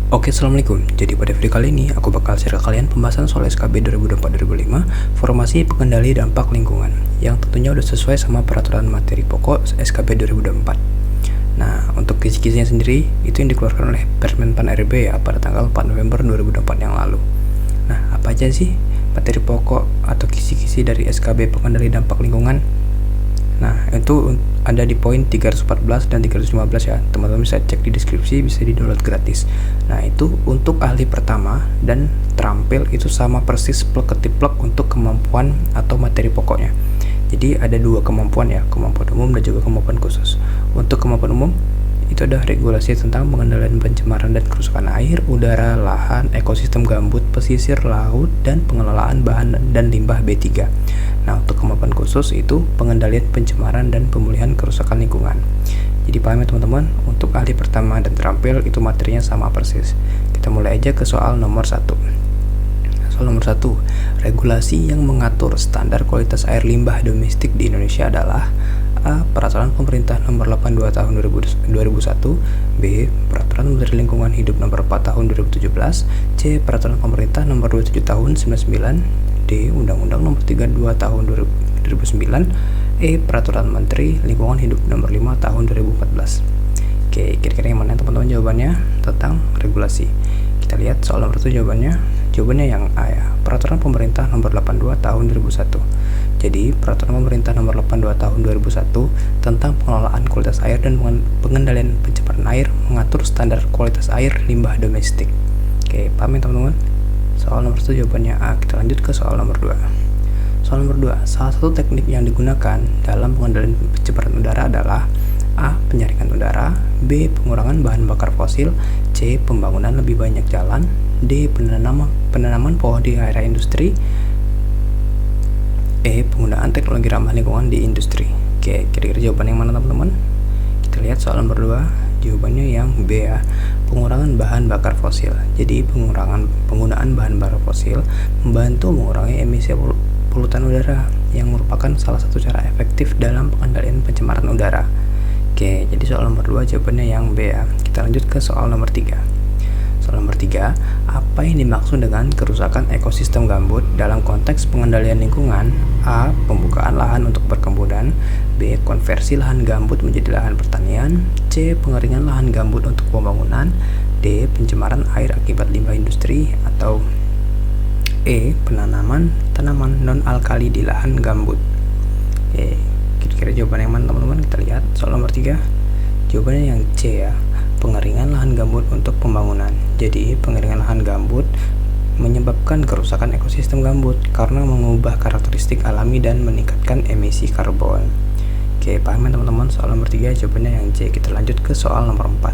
Oke, assalamualaikum. Jadi pada video kali ini aku bakal share ke kalian pembahasan soal SKB 2024-2005, Formasi Pengendali Dampak Lingkungan, yang tentunya udah sesuai sama peraturan materi pokok SKB 2024. Nah, untuk kisi-kisinya sendiri itu yang dikeluarkan oleh Permenpan RB ya pada tanggal 4 November 2024 yang lalu. Nah, apa aja sih materi pokok atau kisi-kisi dari SKB Pengendali Dampak Lingkungan? Nah, itu ada di poin 314 dan 315 ya. Teman-teman bisa cek di deskripsi, bisa di-download gratis. Nah, itu untuk ahli pertama dan terampil itu sama persis plek-ketiplek untuk kemampuan atau materi pokoknya. Jadi ada dua kemampuan ya, kemampuan umum dan juga kemampuan khusus. Untuk kemampuan umum itu ada regulasi tentang pengendalian pencemaran dan kerusakan air, udara, lahan, ekosistem gambut, pesisir, laut, dan pengelolaan bahan dan limbah B3. Nah, untuk kemampuan khusus itu pengendalian pencemaran dan pemulihan kerusakan lingkungan. Jadi paham ya teman-teman, untuk ahli pertama dan terampil itu materinya sama persis. Kita mulai aja ke soal nomor 1. Soal nomor 1, regulasi yang mengatur standar kualitas air limbah domestik di Indonesia adalah A. Peraturan Pemerintah Nomor 82 Tahun 2001, B. Peraturan Menteri Lingkungan Hidup Nomor 4 Tahun 2017, C. Peraturan Pemerintah Nomor 27 Tahun 99, D. Undang-Undang Nomor 32 Tahun 2009, E. Peraturan Menteri Lingkungan Hidup Nomor 5 Tahun 2014. Oke, kira-kira yang mana teman-teman jawabannya tentang regulasi? Kita lihat soal nomor 1 jawabannya. Jawabannya yang A ya, Peraturan Pemerintah Nomor 82 Tahun 2001. Jadi, Peraturan Pemerintah Nomor 82 Tahun 2001 tentang pengelolaan kualitas air dan pengendalian pencemaran air mengatur standar kualitas air limbah domestik. Oke, paham ya teman-teman? Soal nomor 1 jawabannya A. Kita lanjut ke soal nomor 2. Soal nomor 2, salah satu teknik yang digunakan dalam pengendalian pencemaran udara adalah A. Penyaringan udara, B. Pengurangan bahan bakar fosil, C. Pembangunan lebih banyak jalan, D. Penanaman pohon di area industri, E. Penggunaan teknologi ramah lingkungan di industri. Oke, kira-kira jawaban yang mana teman-teman? Kita lihat soal nomor 2, jawabannya yang B ya, pengurangan bahan bakar fosil. Jadi penggunaan bahan bakar fosil membantu mengurangi emisi polutan udara yang merupakan salah satu cara efektif dalam pengendalian pencemaran udara. Oke, jadi soal nomor 2 jawabannya yang B ya. Kita lanjut ke soal nomor 3. Soal nomor 3, apa yang dimaksud dengan kerusakan ekosistem gambut dalam konteks pengendalian lingkungan? A. Pembukaan lahan untuk perkebunan, B. Konversi lahan gambut menjadi lahan pertanian, C. Pengeringan lahan gambut untuk pembangunan, D. Pencemaran air akibat limbah industri, atau E. Penanaman tanaman non-alkali di lahan gambut. Oke, kira-kira jawaban yang mana teman-teman? Kita lihat soal nomor 3, jawabannya yang C ya, pengeringan lahan gambut untuk pembangunan. Jadi pengeringan lahan gambut menyebabkan kerusakan ekosistem gambut karena mengubah karakteristik alami dan meningkatkan emisi karbon. Oke, paham ya teman-teman? Soal nomor 3 jawabannya yang C. Kita lanjut ke soal nomor 4.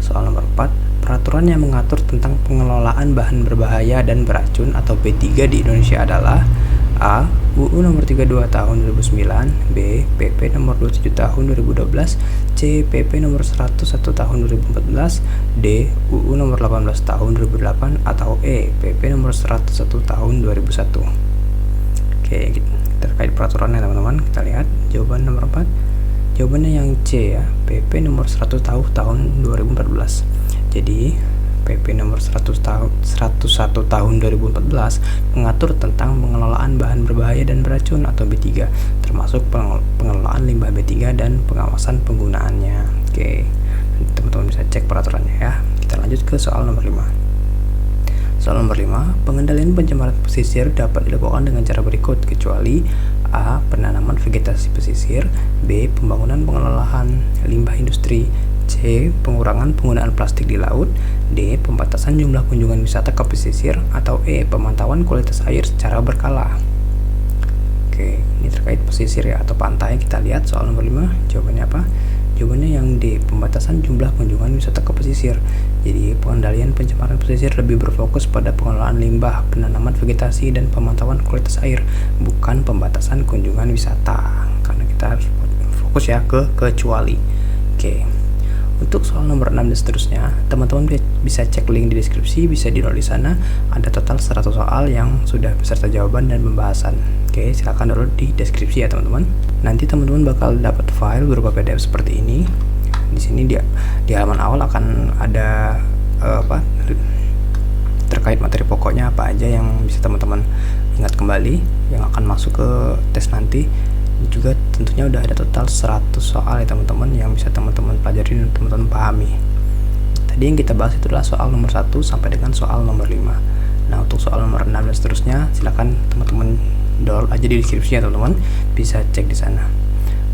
Soal nomor 4, peraturan yang mengatur tentang pengelolaan bahan berbahaya dan beracun atau B3 di Indonesia adalah A. UU Nomor 32 Tahun 2009, B. PP Nomor 27 Tahun 2012, C. PP Nomor 101 Tahun 2014, D. UU Nomor 18 Tahun 2008, atau E. PP Nomor 101 Tahun 2001. Oke, terkait peraturannya teman-teman, kita lihat jawaban nomor 4. Jawabannya yang C ya, PP Nomor 100 Tahun 2014. Jadi PP Nomor 101 Tahun 2014 mengatur tentang pengelolaan bahan berbahaya dan beracun atau B3, termasuk pengelolaan limbah B3 dan pengawasan penggunaannya. Oke, teman-teman bisa cek peraturannya ya. Kita lanjut ke soal nomor 5. Soal nomor 5, pengendalian pencemaran pesisir dapat dilakukan dengan cara berikut kecuali A. Penanaman vegetasi pesisir, B. Pembangunan pengelolaan limbah industri, C. Pengurangan penggunaan plastik di laut, D. Pembatasan jumlah kunjungan wisata ke pesisir, atau E. Pemantauan kualitas air secara berkala. Oke, ini terkait pesisir ya atau pantai. Kita lihat soal nomor 5, jawabannya apa? Jawabannya yang D. Pembatasan jumlah kunjungan wisata ke pesisir. Jadi pengendalian pencemaran pesisir lebih berfokus pada pengelolaan limbah, penanaman vegetasi, dan pemantauan kualitas air, bukan pembatasan kunjungan wisata. Karena kita harus fokus ya ke kecuali. Oke. Untuk soal nomor 6 dan seterusnya, teman-teman bisa cek link di deskripsi, bisa di di sana. Ada total 100 soal yang sudah beserta jawaban dan pembahasan. Oke, silahkan download di deskripsi ya teman-teman. Nanti teman-teman bakal dapat file berupa PDF seperti ini. Di sini di halaman awal akan ada terkait materi pokoknya apa aja yang bisa teman-teman ingat kembali yang akan masuk ke tes nanti. Juga tentunya udah ada total 100 soal ya teman-teman yang bisa teman-teman pelajari dan teman-teman pahami. Tadi yang kita bahas itu adalah soal nomor 1 sampai dengan soal nomor 5. Nah, untuk soal nomor 6 dan seterusnya silakan teman-teman download aja di deskripsinya teman-teman, bisa cek di sana.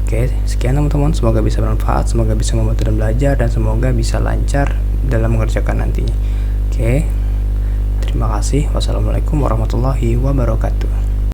Oke, sekian teman-teman, semoga bisa bermanfaat, semoga bisa membantu dan belajar, dan semoga bisa lancar dalam mengerjakan nantinya. Oke, terima kasih. Wassalamualaikum warahmatullahi wabarakatuh.